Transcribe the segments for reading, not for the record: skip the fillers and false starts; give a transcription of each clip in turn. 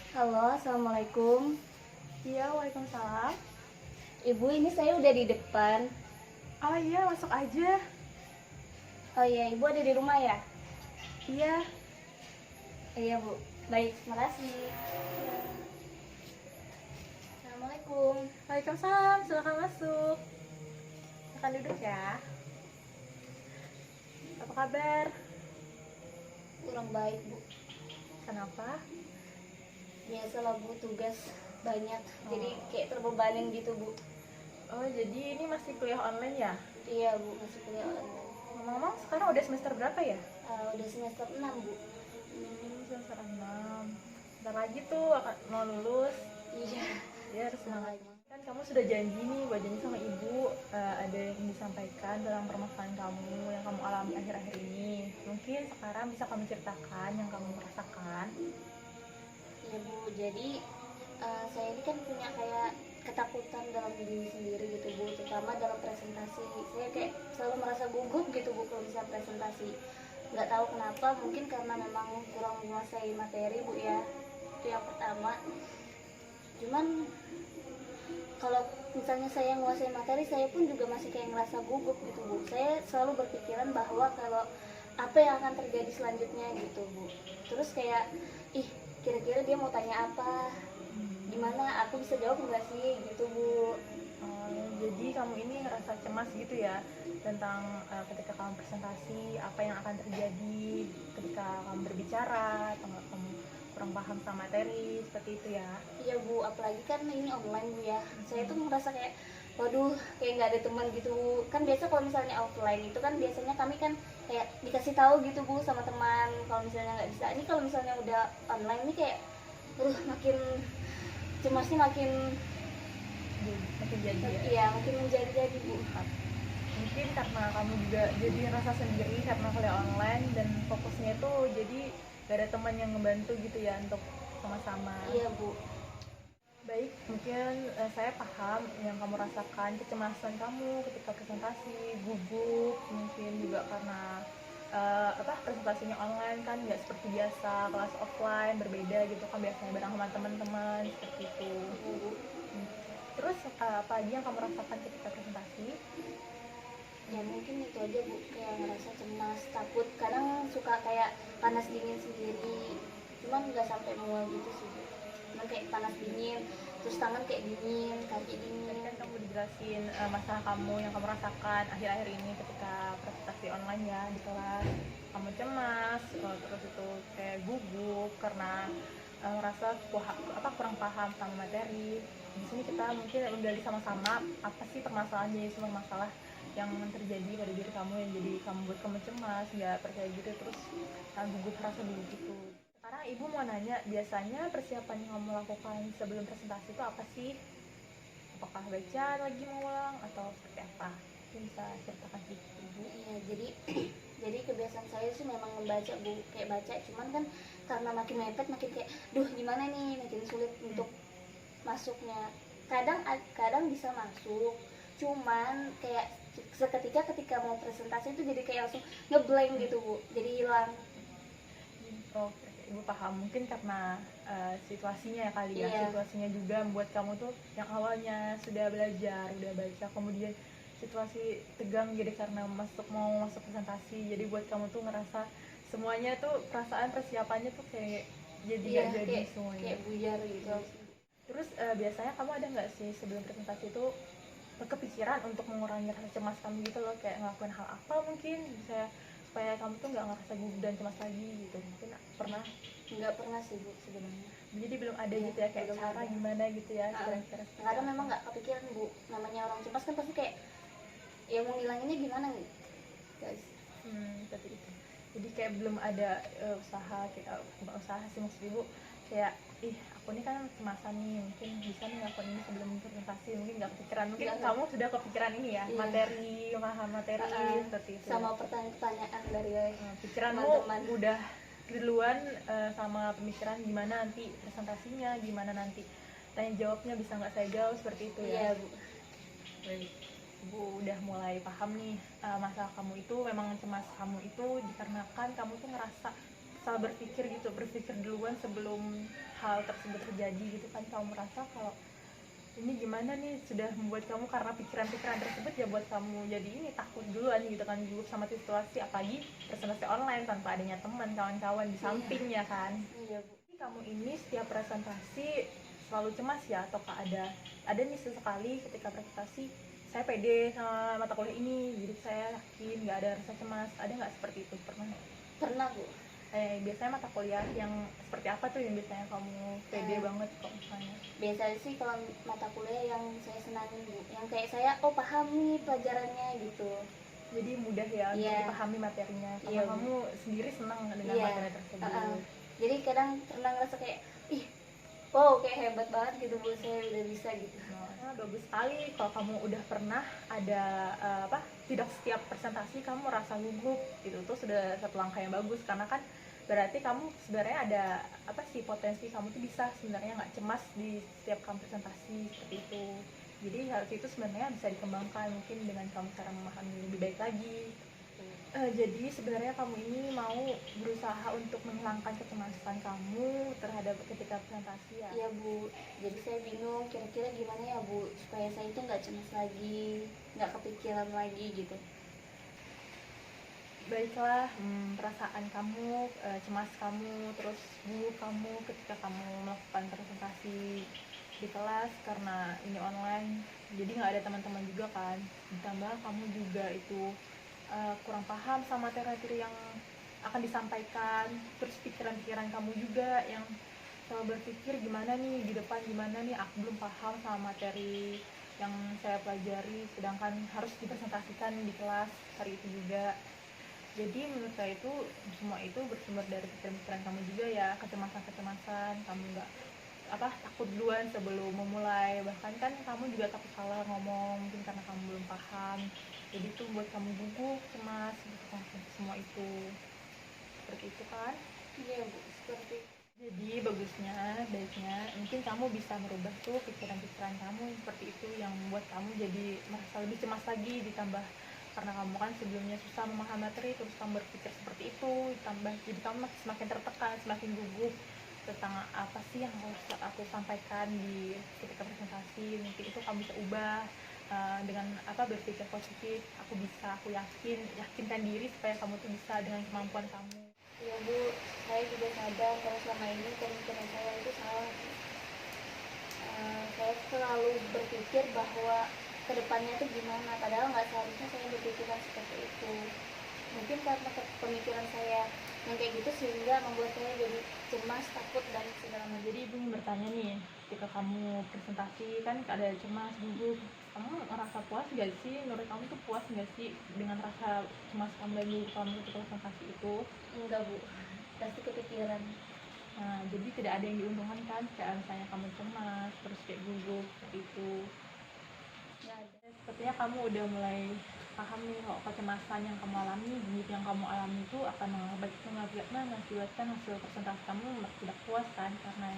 Halo, assalamualaikum. Iya, waalaikumsalam. Ibu, ini saya udah di depan. Oh iya, masuk aja. Oh iya, ibu ada di rumah ya? Iya. Iya bu. Baik, makasih. Assalamualaikum. Waalaikumsalam, silakan masuk. Silakan duduk ya. Apa kabar? Kurang baik bu. Kenapa? Biasalah bu, tugas banyak. Jadi Oh. kayak terbebanin gitu bu. Oh, jadi ini masih kuliah online ya? Iya bu, masih kuliah online. Ngomong-ngomong, sekarang udah semester berapa ya? Udah semester 6 bu. Semester 6. Bentar lagi tuh akan mau lulus. Iya. Ya, harus semangat. Makanya. Kan kamu sudah janji nih buat janji sama ibu, ada yang ingin disampaikan tentang permasalahan kamu yang kamu alami akhir-akhir ini. Mungkin sekarang bisa kamu ceritakan yang kamu rasakan. Iya bu, jadi saya ini kan punya kayak ketakutan dalam diri sendiri gitu bu, terutama dalam presentasi. Saya kayak selalu merasa gugup gitu bu kalau bisa presentasi. Nggak tahu kenapa, mungkin karena memang kurang menguasai materi bu ya. Itu yang pertama. Cuman kalau misalnya saya menguasai materi, saya pun juga masih kayak ngerasa gugup gitu bu. Saya selalu berpikiran bahwa kalau apa yang akan terjadi selanjutnya gitu bu. Terus kayak ih, kira-kira dia mau tanya apa, gimana aku bisa jawab nggak sih gitu bu. Jadi kamu ini ngerasa cemas gitu ya tentang ketika kamu presentasi apa yang akan terjadi ketika kamu berbicara atau nggak kamu kurang paham sama materi seperti itu ya? Iya bu, apalagi kan ini online bu ya. Saya tuh merasa kayak waduh, kayak nggak ada teman gitu bu. Kan biasa kalau misalnya offline itu kan biasanya kami kan kayak dikasih tahu gitu bu sama teman kalau misalnya nggak bisa. Ini kalau misalnya udah online ini kayak makin cemasnya makin Makin jadi ya. iya makin menjadi-jadi bu. Mungkin karena kamu juga jadi ngerasa sendiri karena kuliah online dan fokusnya itu jadi gak ada teman yang ngebantu gitu ya untuk sama-sama. Iya bu. Baik, mungkin saya paham yang kamu rasakan, kecemasan kamu ketika presentasi, gugup, mungkin juga karena presentasinya online kan nggak seperti biasa, kelas offline berbeda gitu kan, biasanya bareng sama teman-teman seperti itu. Terus apa lagi yang kamu rasakan ketika presentasi? Ya mungkin itu aja bu, kayak ngerasa cemas, takut, kadang suka kayak panas dingin sendiri, cuman nggak sampai mual gitu sih bu. Cuman kayak panas dingin, terus tangan kayak dingin, kaki Tadi dingin. kan kamu dijelasin masalah kamu yang kamu rasakan akhir-akhir ini ketika presentasi online ya di kelas. Kamu cemas, terus itu kayak gugup karena ngerasa kurang paham sama materi. Di sini kita mungkin menggali sama-sama apa sih permasalahan, jadi semua masalah yang terjadi pada diri kamu yang jadi kamu buat kamu cemas, nggak percaya diri, terus gugup, rasa gugup gitu. Sekarang ibu mau nanya, biasanya persiapan yang kamu lakukan sebelum presentasi itu apa sih? Apakah baca lagi mengulang atau seperti apa? Mungkin bisa ceritakan sedikit ibu. Iya, jadi jadi kebiasaan saya sih memang membaca bu, kayak baca, cuman kan karena makin mepet makin kayak duh gimana nih, makin sulit untuk masuknya. Kadang bisa masuk, cuman kayak seketika ketika mau presentasi itu jadi kayak langsung ngeblank gitu bu, jadi hilang. Oh, ibu paham, mungkin karena situasinya ya kali ya. Iya. Situasinya juga membuat kamu tuh yang awalnya sudah belajar, udah baca, kemudian situasi tegang jadi karena mau masuk presentasi, jadi buat kamu tuh ngerasa semuanya tuh perasaan persiapannya tuh kayak jadi Iya, gak jadi kayak semuanya. kayak buyar gitu. Terus biasanya kamu ada nggak sih sebelum presentasi itu kepikiran untuk mengurangi rasa cemas kamu gitu loh, kayak ngelakuin hal apa mungkin bisa supaya kamu tuh nggak ngerasa gugup dan cemas lagi gitu? Mungkin pernah? Nggak pernah sih bu sebenarnya. Jadi belum ada Iya, gitu ya kayak belum cara ada. gimana gitu ya kira-kira Kadang memang nggak kepikiran bu, namanya orang cemas kan pasti kayak ya mau ngilanginnya gimana nih guys. seperti itu. Jadi kayak belum ada usaha, kayak bukan usaha sih maksud ibu, kayak aku ini kan kemasan nih, mungkin bisa nih ngelakuin ini sebelum presentasi, mungkin nggak kepikiran, mungkin Nggak. kamu sudah kepikiran ini ya, Iya. materi, paham materi seperti itu. Sama pertanyaan-pertanyaan dari Pikiranmu teman-teman. udah duluan sama pemikiran gimana nanti presentasinya, gimana nanti tanya jawabnya bisa nggak saya jawab, seperti itu ya. Iya bu. Baik. Ibu udah mulai paham nih, masalah kamu itu memang cemas kamu itu dikarenakan kamu tuh ngerasa asal berpikir gitu, berpikir duluan sebelum hal tersebut terjadi gitu kan. Kamu merasa kalau ini gimana nih, sudah membuat kamu karena pikiran-pikiran tersebut ya buat kamu jadi ini takut duluan gitu kan, gugup sama situasi, apalagi presentasi online tanpa adanya teman, kawan-kawan di sampingnya kan. Iya Bu. Kamu ini setiap presentasi selalu cemas ya, ataukah ada nih sesekali ketika presentasi saya pede sama mata kuliah ini, jadi saya yakin nggak ada rasa cemas, ada nggak seperti itu? Pernah Bu. Biasanya mata kuliah yang seperti apa tuh yang biasanya kamu pede banget kok misalnya? Biasanya sih kalau mata kuliah yang saya senangin Bu, yang kayak saya paham nih pelajarannya gitu. Jadi mudah ya untuk Iya. dipahami materinya, karena Iya, Bu. kamu sendiri senang dengan Iya. materi tersebut. Jadi kadang pernah ngerasa kayak ih, wow kayak hebat banget gitu Bu, saya udah bisa gitu. Nah, bagus sekali kalau kamu udah pernah ada tidak setiap presentasi kamu merasa gugup, itu tuh sudah satu langkah yang bagus, karena kan berarti kamu sebenarnya ada potensi kamu tuh bisa sebenarnya nggak cemas di setiap kamu presentasi seperti itu. Jadi harus itu sebenarnya bisa dikembangkan mungkin dengan kamu cara memahami lebih baik lagi. Jadi sebenarnya kamu ini mau berusaha untuk menghilangkan kecemasan kamu terhadap ketika presentasi ya? Iya Bu, jadi saya bingung kira-kira gimana ya Bu supaya saya itu nggak cemas lagi, nggak kepikiran lagi gitu. Baiklah, perasaan kamu, cemas kamu, terus gugup kamu ketika kamu melakukan presentasi di kelas karena ini online, jadi nggak ada teman-teman juga kan, ditambah kamu juga itu kurang paham sama materi yang akan disampaikan, terus pikiran-pikiran kamu juga yang selalu berpikir gimana nih di depan, gimana nih aku belum paham sama materi yang saya pelajari, sedangkan harus dipresentasikan di kelas hari itu juga. Jadi menurut saya itu semua itu bersumber dari pikiran-pikiran kamu juga ya, kecemasan-kecemasan kamu nggak takut duluan sebelum memulai, bahkan kan kamu juga takut salah ngomong mungkin karena kamu belum paham, jadi itu buat kamu gugup, cemas, semua itu seperti itu kan. Iya Bu, seperti Jadi baiknya mungkin kamu bisa merubah tuh pikiran-pikiran kamu seperti itu yang membuat kamu jadi merasa lebih cemas lagi, ditambah karena kamu kan sebelumnya susah memahami materi, terus kamu berpikir seperti itu, ditambah jadi kamu semakin tertekan, semakin gugup tentang apa sih yang harus aku sampaikan di ketika presentasi. Mungkin itu kamu bisa ubah dengan berpikir positif, aku yakinkan diri supaya kamu tuh bisa dengan kemampuan kamu. Iya Bu, saya juga sadar kalau selama ini pemikiran saya itu salah. Saya selalu berpikir bahwa kedepannya itu gimana, padahal nggak seharusnya saya berpikiran seperti itu. Mungkin karena pemikiran saya yang kayak gitu sehingga membuat saya jadi cemas, takut dan segala macam. Jadi ibu ingin bertanya nih, ketika kamu presentasi kan ada cemas, gugup, kamu merasa puas nggak sih? Menurut kamu tuh puas nggak sih dengan rasa cemas kamu dan gugup kamu ketika presentasi itu? Enggak Bu, pasti kepikiran. Nah, jadi tidak ada yang diuntungkan kan, kayak misalnya kamu cemas, terus kayak gugup, seperti itu. Ya, sepertinya kamu udah mulai paham nih kalau kecemasan yang kamu alami, gugup yang kamu alami itu akan mengakibatkan hasil presentasi kamu tidak puas kan, karena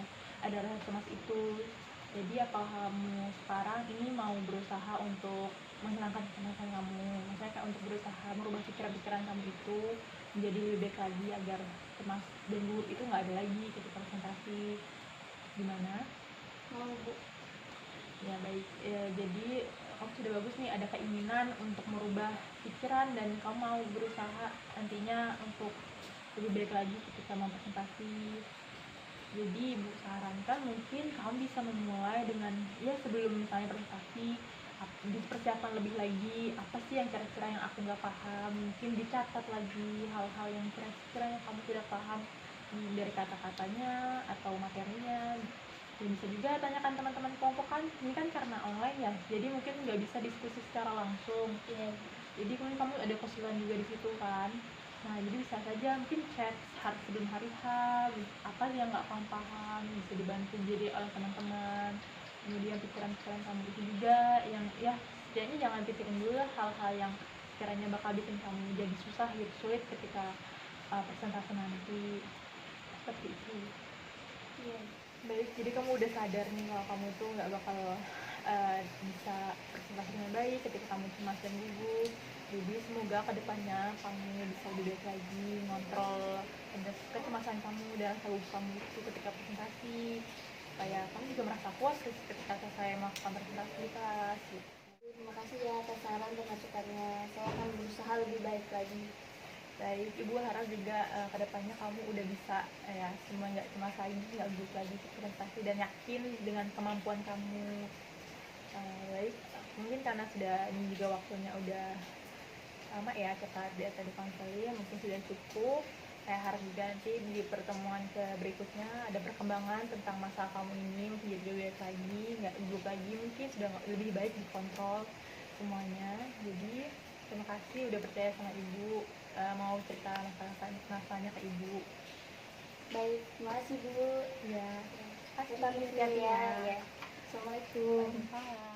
ada rasa cemas itu. Jadi apa kamu sekarang ini mau berusaha untuk menghilangkan kecemasan kamu, misalnya kayak untuk berusaha merubah pikiran-pikiran kamu itu menjadi lebih baik lagi agar cemas dan gugup itu nggak ada lagi ketika presentasi. Gimana? Mau Bu. Ya baik, jadi kamu sudah bagus nih, ada keinginan untuk merubah pikiran dan kamu mau berusaha nantinya untuk lebih baik lagi ketika mau presentasi. Jadi ibu sarankan mungkin kamu bisa memulai dengan sebelum misalnya presentasi dipersiapkan lebih lagi, apa sih yang kira-kira yang aku nggak paham, mungkin dicatat lagi hal-hal yang kira-kira yang kamu tidak paham dari kata-katanya atau materinya. Dan bisa juga tanyakan teman-teman kelompok kan, ini kan karena online ya, jadi mungkin nggak bisa diskusi secara langsung. Iya. Jadi mungkin kamu ada konsulen juga di situ kan. Nah, jadi bisa saja mungkin chat sebelum hari H, apa yang nggak paham bisa dibantu jadi oleh teman-teman. Kemudian pikiran-pikiran kamu itu juga yang setidaknya jangan pikirin dulu lah hal-hal yang kiranya bakal bikin kamu jadi susah gitu, sulit ketika presentasi nanti, seperti itu. Iya. Baik, jadi kamu udah sadar nih kalau kamu tuh nggak bakal bisa presentasi dengan baik ketika kamu cemas dan gugup. Jadi semoga kedepannya kamu bisa lebih baik lagi ngontrol kecemasan kamu dan gugup kamu itu ketika presentasi, supaya kamu juga merasa puas ketika selesai melakukan presentasi di kelas gitu. Terima kasih ya atas saran dan masukannya. Saya akan berusaha lebih baik lagi. Baik, Ibu harap juga kedepannya kamu udah bisa ya semua nggak cemas lagi, nggak gugup lagi presentasi dan yakin dengan kemampuan kamu. Baik, mungkin karena sudah ini juga waktunya udah lama ya kita di konseling, mungkin sudah cukup. Saya harap juga nanti di pertemuan berikutnya ada perkembangan tentang masalah kamu ini, mungkin jadi lebih baik lagi, nggak gugup lagi, mungkin sudah lebih baik dikontrol semuanya. Jadi terima kasih udah percaya sama Ibu, mau cerita masalahnya ke Ibu. Baik, terima kasih Bu. Ya, Saya pamit dulu ya. Ya. Assalamualaikum. Waalaikumsalam.